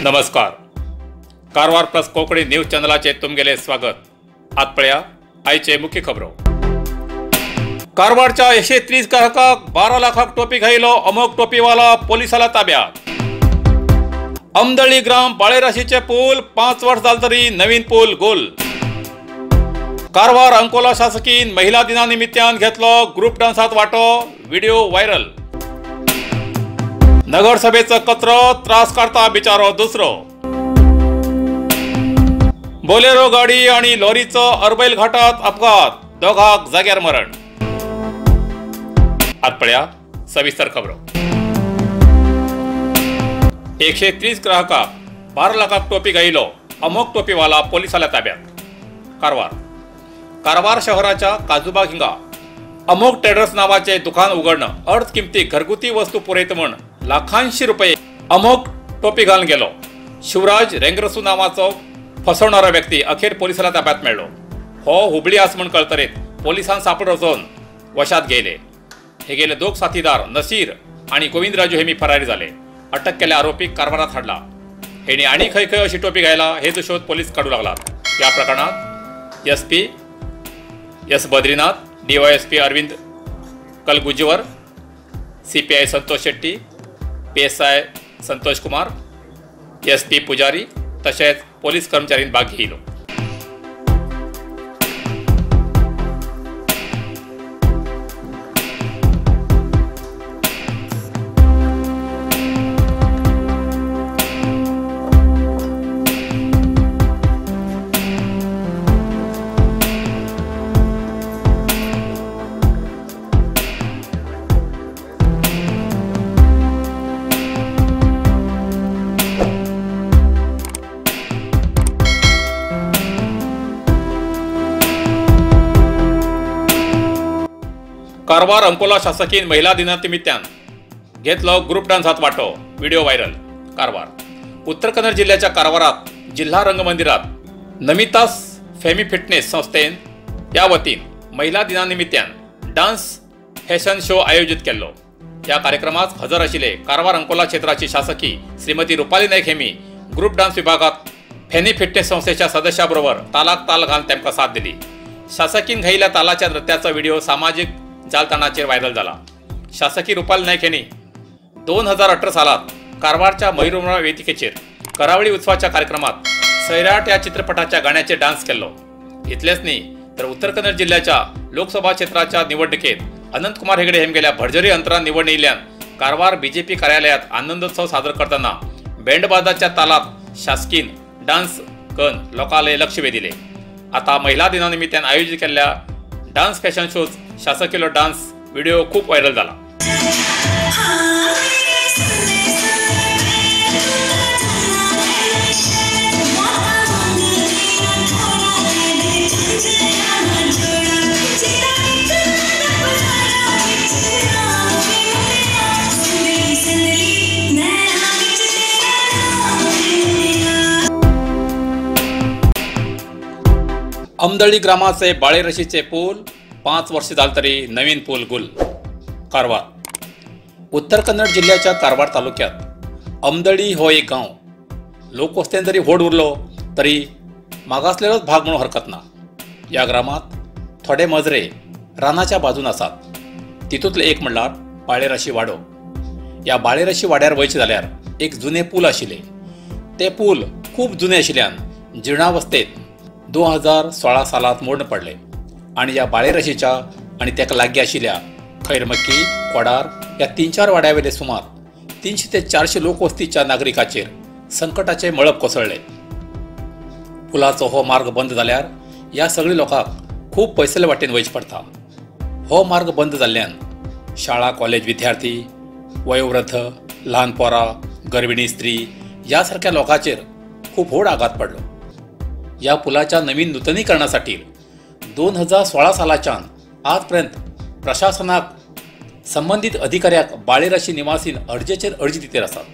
नमस्कार. Karwar plus Konkani news चॅनलाचे तुमगेले स्वागत. आज पळया आयचे मुख्य खबरो. कारवारच्या 130 ग्राहकांक 12 लाखाक टोपी घायलो अमोक टोपीवाला पोलिसाला ताब्यात. अमदळी ग्राम बाळेराशीचे पूल 5 वर्ष जाल तरी नवीन पूल गोल. कारवार अंकोला शासकीन महिला दिना निमित्तान घेतलो ग्रुप डान्सात वाटो, व्हिडिओ व्हायरल. नगरसभेचं कचरो त्रास काढता बिचारो दुसरो. बोलेरो गाडी आणि लॉरीचं अर्बैल घाटात अपघात, दोघांक जाग्यार मरण. आज पळया सविस्तर खबरो. 130 ग्राहकांक 12 लाखाक टोपी घायलो अमोक टोपीवाला पोलिसाला ताब्यात. कारवार शहराच्या काजूबाग हिंगा अमोक ट्रेडर्स नावाचे दुकान उघडणं अर्ध किमती घरगुती वस्तू पुरयत म्हण लाखांशी रुपये अमोक टोपी घालून गेलो. शिवराज रेंगरसू नावाचो फसवणारा व्यक्ती अखेर पोलिसाला ताब्यात मेळ्ळो. हो हुबळी आस म्हण कळतरेत पोलिसांन सापड रचून वशात गेले. हे गेले दोग साथीदार नसीर आणि गोविंदराजू हेमी फरारी झाले. अटक केल्या आरोपीक कारवारात हाडला. हेणी आणि खंय खंय अशी टोपी घायला हेचो शोध पोलीस काढू लागलात. या प्रकरणात SP S Badrinath, DYSP Arvind कलगुजीवर, CPI Santosh Shetty, PSI Santosh Kumar, SP पुजारी तसेच पोलीस कर्मचाऱ्यांनी भाग घेतलो. कारवार अंकोला शासकीय महिला दिनानिमित्तान घेतलो ग्रुप डान्सात वाटो, व्हिडिओ व्हायरल. कारवार उत्तर कन्नड जिल्ह्याच्या कारवारात जिल्हा रंगमंदिरात नमितास फेमी फिटनेस संस्थेन या वतीन महिला दिनानिमित्तान डान्स फॅशन शो आयोजित केल्लो. या कार्यक्रमात हजर आशिल्ले कारवार अंकोला क्षेत्राची शासकी श्रीमती रुपाली नाईक हेमी ग्रुप डान्स विभागात फेनी फिटनेस संस्थेच्या सदस्याबरोबर तालाक ताल घालून त्यांना साथ दिली. शासकीन घायल्या तालाच्या नृत्याचा व्हिडिओ सामाजिक जालताणाचेर व्हायरल झाला. शासकी रुपाली नाईक यांनी 2018 सालात कारवारच्या मयूरमोरा वेदिकेचेर करावळी उत्सवाच्या कार्यक्रमात सैराट या चित्रपटाच्या गाण्याचे डान्स केल्लो. इतलेच न्ही तर उत्तर कन्नड जिल्ह्याच्या लोकसभा क्षेत्राच्या निवडणुकीत अनंतकुमार हेगडे हेमगेल्या भरजरी अंतरान निवड येयल्यान कारवार BJP कार्यालयात आनंदोत्सव सादर करताना बँडबाजाच्या तालात शासकीन डान्स करून लोकांले लक्ष वेधिले. आता महिला दिनानिमित्तान आयोजित केलेल्या डान्स फॅशन शोज शासकीय डान्स व्हिडिओ खूप व्हायरल झाला. अमदळी ग्रामाचे बाळेराशीचे पूल 5 वर्ष जाल तरी नवीन पूल गुल. कारवार उत्तर कन्नड जिल्ह्याच्या कारवार तालुक्यात अमदळी हो एक गाव. लोकवस्तेन जरी व्हड उरलो तरी मागासलेलोच भाग म्हणून हरकत ना. या ग्रामात थोडे मजरे रानाच्या बाजून आसात. तितूंतले एक म्हणल्यार बाळेराशी वाडो. या बाळेराशी वाड्यार वयचे जाल्यार एक जुने पूल आशिल्ले. ते पूल खूप जुने आशिल्ल्यान जीर्णावस्थेत 2016 सालात मोडून पडले आणि या बाळेराशीच्या आणि त्याका लागीं आशिल्ल्या खैरमक्की, कोडार या 3-4 वाड्यावेले सुमार 300 ते 400 लोकवस्तीच्या नागरिकांचेर संकटाचे मळब कोसळले. पुलाचो हो मार्ग बंद जाल्यार या सगळ्या लोकांक खूप पयसले वाटेन वयचे पडटा. हो मार्ग बंद जाल्ल्यान शाळा कॉलेज विद्यार्थी, वयोवृद्ध, ल्हान पोरां, गर्भिणी स्त्री या सारख्या लोकांचेर खूप व्हड आघात पडलो. या पुलाच्या नवीन नूतनीकरणासाठी 2016 सालाच्यान आजपर्यंत प्रशासनाक संबंधित अधिकाऱ्याक बाळेराशी निवासीन अर्जेचेर अर्जी दितेर आसात.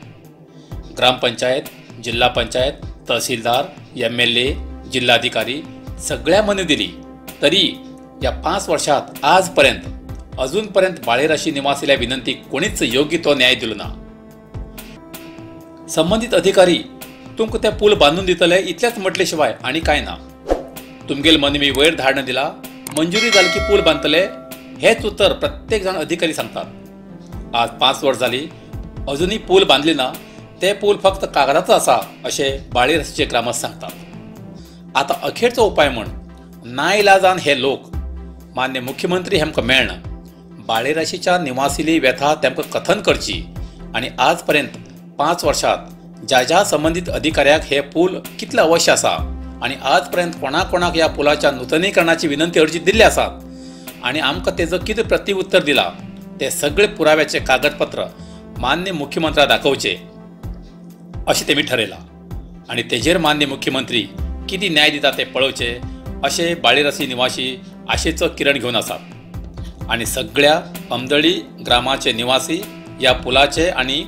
ग्रामपंचायत, जिल्हा पंचायत, तहसीलदार, MLA, जिल्हाधिकारी सगळ्या मनी दिली तरी या 5 वर्षात आजपर्यंत अजूनपर्यंत बाळेराशी निवासील्या विनंतीक कोणीच योग्य तो न्याय दिलो ना. संबंधित अधिकारी तुमकां ते पूल बांदून दितले इतलेंच म्हटले शिवाय आनी कांय ना। तुमगेल मनवी वयर धाडन दिला, मंजुरी जाली की पूल बांदतले हेच उत्तर प्रत्येक जाण अधिकारी सांगतात। आज 5 वर्स जाली अजुनूय पूल बांदली ना, ते पूल फक्त कागदाचो आसा अशें बाळेरसीचे ग्रामस्थ सांगतात। आता अखेरचो उपाय म्हण नाइलाजान हे लोक मान्य मुख्यमंत्री हेमकां मेळना, बाळेराशीच्या निवासिली व्यथा तेमकां कथन करची आणि आजपर्यंत 5 वर्षात ज्या संबंधित अधिकाऱ्याक हे पूल कितले अवश्य आसा आणि आजपर्यंत कोणाक या पुलाच्या नूतनीकरणाची विनंती अर्जी दिल्ली आसात आणि आमकां तेजो कितें प्रत्युत्तर दिला ते सगळे पुराव्याचे कागदपत्र मान्य मुख्यमंत्र्याक दाखोवचे अशें तेमी ठरयलां आणि तेजेर मान्य मुख्यमंत्री किती न्याय दिता ते पळोवचे अशे बाळेरासी निवासी आशेचो किरण घेवन आसात आणि सगळ्या अमदळी ग्रामाचे निवासी या पुलाचे आणि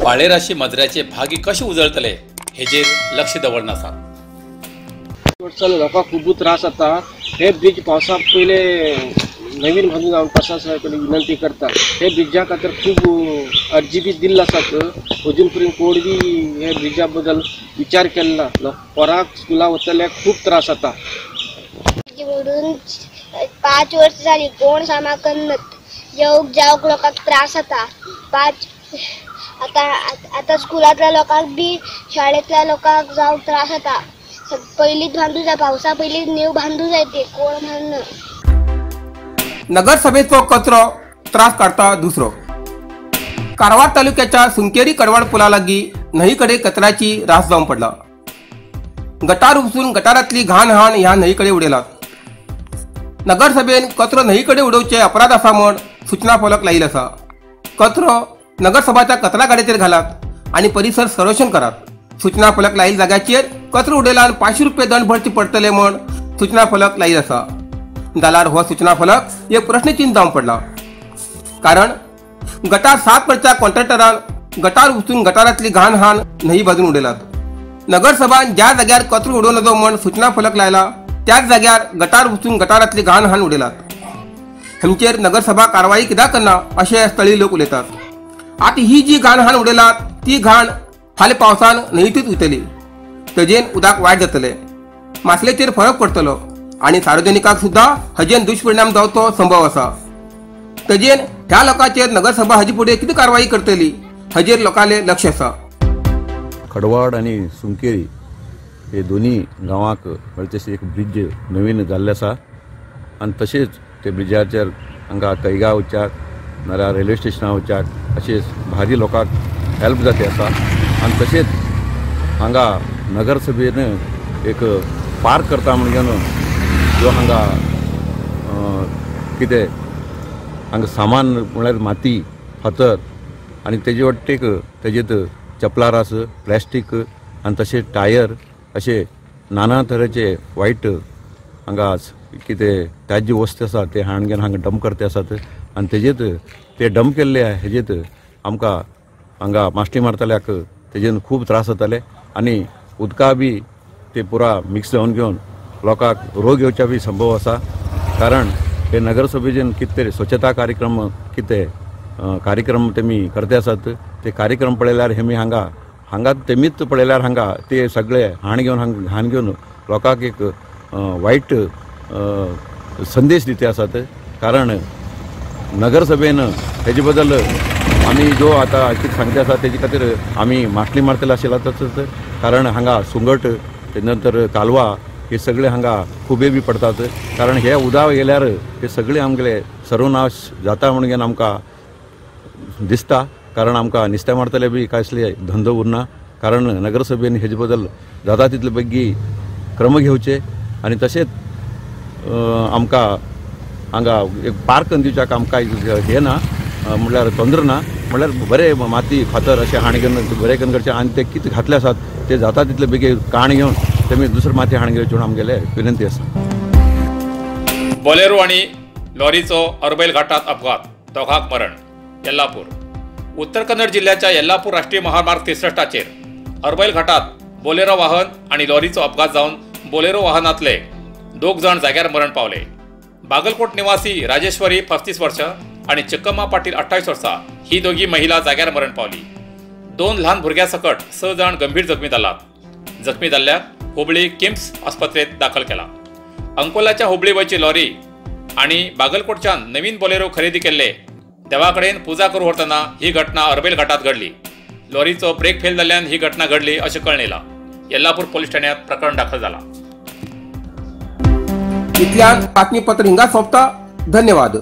बाळेराशी मजऱ्याचे भागी कशे उजळतले हेजेर लक्ष दवरन आसात। लोकांक खूब त्रास जाता। हे ब्रिज पावसा पयले नवीन बांदून हांव प्रशासनाकडे विनंती करता। हे ब्रिजा खातीर खूब अर्जी बी दिल्ली आसात, अजून पर्यंत कोण बी हे ब्रिजा बद्दल विचार केला ना। पोराक स्कुलाक वतल्याक खूब त्रास जाता। 5 वर्स जाली कोण सामा करनात, येवक जावक लोकांक त्रास जाता। आता स्कुलांतल्या लोकांक बी शाळेंतल्या लोकांक जावक त्रास जाता। पयलींच बांदूं जाय, पावसा पयलींच नीव बांदूं जाय, ते कोण बांदना। नगरसभेचो कचरो त्रास काढता दुसरो। कारवार तालुक्याच्या सुंकेरी कडवड पुला लागी न्हंयकडे कचऱ्याची रास जावन पडला। गटार उपसून गटारातली घाण हाण ह्या न्हंयकडे उडयलात। नगरसभेन कचरो न्हंयकडे उडोवचे अपराध आसा म्हण सूचना फलक लायिल्लो आसा। कचरो नगरसभाच्या कचरा गाडयेचेर घालात आणि परिसर सर्वेक्षण करात। सूचना फलक लायिल्ल्या जाग्याचेर कचरो उडयल्यार 500 रुपये दंड भरचे पडटले म्हण सूचना फलक लायिल्लो आसा। जाल्यार हो सूचना फलक एक प्रश्नचिन्ह जावन पडला, कारण गटार साफ करच्या कॉन्ट्रॅक्टरान गटार उपसून गटारातली घाण हाण न्हंय बाजून उडयलात। नगरसभान ज्या जाग्यार कचरो उडोव नजो म्हण सूचना फलक लायला त्याच जाग्यार गटार उपसून गटारातली घाण हाण उडयलात। हेमचेर नगरसभा कारवाई कित्याक करना अशें स्थळीय लोक उलयतात। आता ही जी घाण हाण उडयलात ती घाण फाल्यां पावसान न्हंयतूच वयतली, तेजेन उदक वायट जातले, मासलेचेर फरक पडटलो आणि सार्वजनिकांक सुद्दां हाजेन दुश्परिणाम जावचो संभव आसा। तेजेन ह्या लोकांचेर नगरसभा हाजे फुडें कितें कारवाई करतली हाजेर लोकांले लक्ष आसा। कडवाड आणि सुंकेरी हे दोन्ही गांवांक तशें एक ब्रिज नवीन जाल्लें आसा आनी तशेंच ते ब्रिजाचेर हांगा कैगांव वचच्याक नाल्यार रेल्वे स्टेशनार वचच्याक अशें भारी लोकांक हेल्प जाता आसा। आनी तशेंच हांगा नगरसभेन एक पार्क करता म्हणून जो हांगा कितें हांगा सामान म्हळ्यार माती फातर आनी तेजे वट्टेक तेजेत चपला रास प्लास्टीक आनी तशें टायर अशें नाना तरेचे वायट हांगा कितें त्याज्य वस्त आसा ते हांगा डंप करते आसात आनी तेजेत ते डंप केल्ले हेजेत आमकां हांगा माश्टी मारतल्याक तेजेन खूब त्रास जाताले आनी उदका बी ते पुरा मिक्स जावन घेवन लोकांक रोग येवच्या बी संभव आसा। कारण हे नगरसभेचेन कितें स्वच्छता कार्यक्रम कितें कार्यक्रम तेमी करते आसात ते कार्यक्रम पळयल्यार हेमी हांगा तेमीच पळयल्यार हांगा ते सगळे हाण घेवन लोकांक एक वायट संदेश दिते आसात। कारण नगरसभेन हेजे बद्दल आमी जो आतां कितें सांगता आसा तेजे खातीर आमी माश्टी मारतले आशिल्ले, कारण हांगा सुंगट ते नंतर कालवा हे सगळे हांगा खुबे बी पडतात। कारण हे उदक गेल्यार ते सगळे आमगेले सर्वनाश जाता म्हणून आमकां दिसता। कारण आमकां नुस्तें मारतले बी कसले धंदो उरना। कारण नगरसभेन हेजे बद्दल जाता तितले बेगी क्रम घेवचे आनी तशेंच आमकां हांगा एक पार्क दिवच्याक आमकां हे ना म्हळ्यार तोंदर ना, म्हळ्यार बरे माती फातर अशें हाण घेवन बरें करून करचें आनी ते कितें घातले आसात ते जाता तितले बेगी काण घेवन तेमी दुसरे माती हाण घेवचे म्हणून आमगेले विनंती आसा। बोलेरो आणि लॉरीचो अर्बैल घाटात अपघात, दोघांक मरण। येल्लापूर उत्तर कन्नड जिल्ह्याच्या येल्लापूर राष्ट्रीय महामार्ग 63चेर अर्बैल घाटात बोलेरो वाहन आणि लॉरीचो अपघात जावन बोलेरो वाहनातले 2 जण जाग्यार मरण पावले। बागलकोट निवासी राजेश्वरी 35 वर्षां आणि चक्कम्मा पाटील 28 वर्षां ही दोघी महिला जाग्यार मरण पावली। 2 ल्हान भुरग्यासकट 6 जाण गंभीर जखमी जालात। जखमी जाल्ल्याक हुबळी किम्स आस्पत्रेत दाखल केला। अंकोलाच्या हुबळी वयची लॉरी आणि बागलकोटच्यान नवीन बोलेरो खरेदी केल्ले देवाकडेन पुजा करू व्हरतना ही घटना अर्बेल घाटात घडली। लॉरीचो ब्रेक फेल जाल्ल्यान ही घटना घडली अशें कळून येयला। येल्लापूर पोलीस ठाण्यात प्रकरण दाखल जाला। इतल्यान बातमीपत्र हिंगा सोंपता। धन्यवाद।